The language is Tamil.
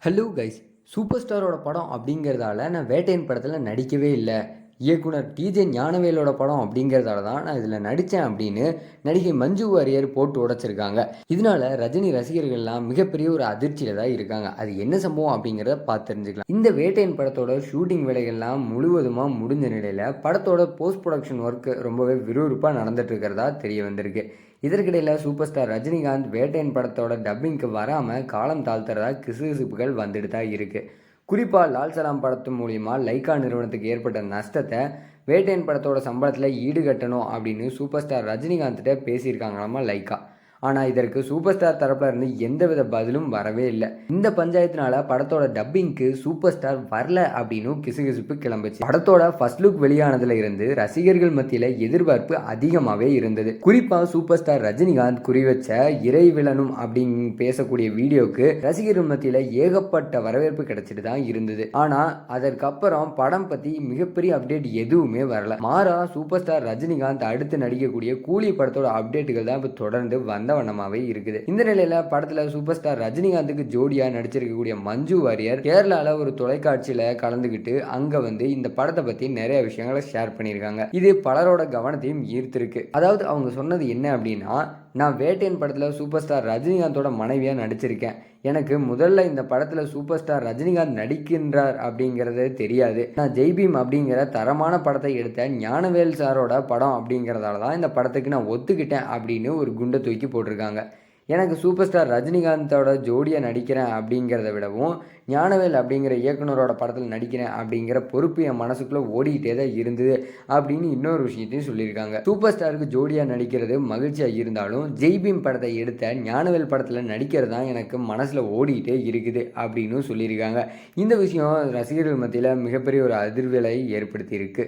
ஹலோ கைஸ், சூப்பர் ஸ்டாரோட படம் அப்படிங்கிறதால நான் வேட்டையன் படத்தில் நடிக்கவே இல்லை. இயக்குனர் டிஜே ஞானவேலோட படம் அப்படிங்கிறதால தான் நான் இதில் நடித்தேன் அப்படின்னு நடிகை மஞ்சு வாரியர் போட்டு உடைச்சிருக்காங்க. இதனால ரஜினி ரசிகர்கள்லாம் மிகப்பெரிய ஒரு அதிர்ச்சியில் தான் இருக்காங்க. அது என்ன சம்பவம் அப்படிங்கிறத பார்த்து தெரிஞ்சுக்கலாம். இந்த வேட்டையன் படத்தோட ஷூட்டிங் வேலைகள்லாம் முழுவதுமாக முடிஞ்ச நிலையில் படத்தோட போஸ்ட் ப்ரொடக்ஷன் ஒர்க் ரொம்பவே விறுவிறுப்பாக நடந்துட்டு இருக்கிறதா தெரிய வந்திருக்கு. இதற்கிடையில் சூப்பர் ஸ்டார் ரஜினிகாந்த் வேட்டையன் படத்தோட டப்பிங்க்கு வராமல் காலம் தாழ்த்துறதா கிசுகிசுப்புகள் வந்துட்டு தான் இருக்குது. குறிப்பாக லால் சலாம் படத்து மூலிமா லைக்கா நிறுவனத்துக்கு ஏற்பட்ட நஷ்டத்தை வேட்டையன் படத்தோட சம்பளத்தில் ஈடுகட்டணும் அப்படின்னு சூப்பர் ஸ்டார் ரஜினிகாந்த்கிட்ட பேசியிருக்காங்களாமா லைக்கா. ஆனால் இதற்கு சூப்பர் ஸ்டார் தரப்புல இருந்து எந்தவித பதிலும் வரவே இல்லை. இந்த பஞ்சாயத்தினால படத்தோட டப்பிங்க்கு சூப்பர் ஸ்டார் வரல அப்படின்னு கிசுகிசுப்பு கிளம்புச்சு. படத்தோட ஃபர்ஸ்ட் லுக் வெளியானதுல இருந்து ரசிகர்கள் மத்தியில் எதிர்பார்ப்பு அதிகமாகவே இருந்தது. குறிப்பாக சூப்பர் ஸ்டார் ரஜினிகாந்த் குறிவச்ச இறை விழனும் அப்படின்னு பேசக்கூடிய வீடியோக்கு ரசிகர்கள் மத்தியில் ஏகப்பட்ட வரவேற்பு கிடைச்சிட்டு தான் இருந்தது. ஆனால் அதற்கப்புறம் படம் பற்றி மிகப்பெரிய அப்டேட் எதுவுமே வரல. மாறா சூப்பர் ஸ்டார் ரஜினிகாந்த் அடுத்து நடிக்கக்கூடிய கூலி படத்தோட அப்டேட்டுகள் தான் இப்போ தொடர்ந்து வந்த வண்ணமாவே இருக்குது. இந்த நிலையில படத்துல சூப்பர் ஸ்டார் ரஜினிகாந்துக்கு ஜோடியா நடிச்சிருக்கக்கூடிய மஞ்சு வாரியர் கேரளால ஒரு தொலைக்காட்சியில கலந்துகிட்டு அங்க இந்த படத்தை பத்தி நிறைய விஷயங்களை ஷேர் பண்ணியிருக்காங்க. இது பலரோட கவனத்தையும் ஈர்த்திருக்கு. அதாவது அவங்க சொன்னது என்ன அப்படின்னா, நான் வேட்டையன் படத்துல சூப்பர் ஸ்டார் ரஜினிகாந்தோட மனைவியா நடிச்சிருக்கேன். எனக்கு முதல்ல இந்த படத்துல சூப்பர் ஸ்டார் ரஜினிகாந்த் நடிக்கின்றார் அப்படிங்கிறது தெரியாது. நான் ஜெய்பீம் அப்படிங்கிற தரமான படத்தை எடுத்த ஞானவேல் சாரோட படம் அப்படிங்கிறதால தான் இந்த படத்துக்கு நான் ஒத்துக்கிட்டேன் அப்படின்னு ஒரு குண்டை தூக்கி போட்டிருக்காங்க. எனக்கு சூப்பர் ஸ்டார் ரஜினிகாந்தோட ஜோடியாக நடிக்கிறேன் அப்படிங்கிறத விடவும் ஞானவேல் அப்படிங்கிற இயக்குனரோட படத்தில் நடிக்கிறேன் அப்படிங்கிற பொறுப்பு என் மனசுக்குள்ளே ஓடிக்கிட்டே தான் இருந்தது அப்படின்னு இன்னொரு விஷயத்தையும் சொல்லியிருக்காங்க. சூப்பர் ஸ்டாருக்கு ஜோடியாக நடிக்கிறது மகிழ்ச்சியாக இருந்தாலும் ஜெய்பீம் படத்தை எடுத்த ஞானவேல் படத்தில் நடிக்கிறது தான் எனக்கு மனசில் ஓடிக்கிட்டே இருக்குது அப்படின்னு சொல்லியிருக்காங்க. இந்த விஷயம் ரசிகர்கள் மத்தியில் மிகப்பெரிய ஒரு அதிர்வலை ஏற்படுத்தியிருக்கு.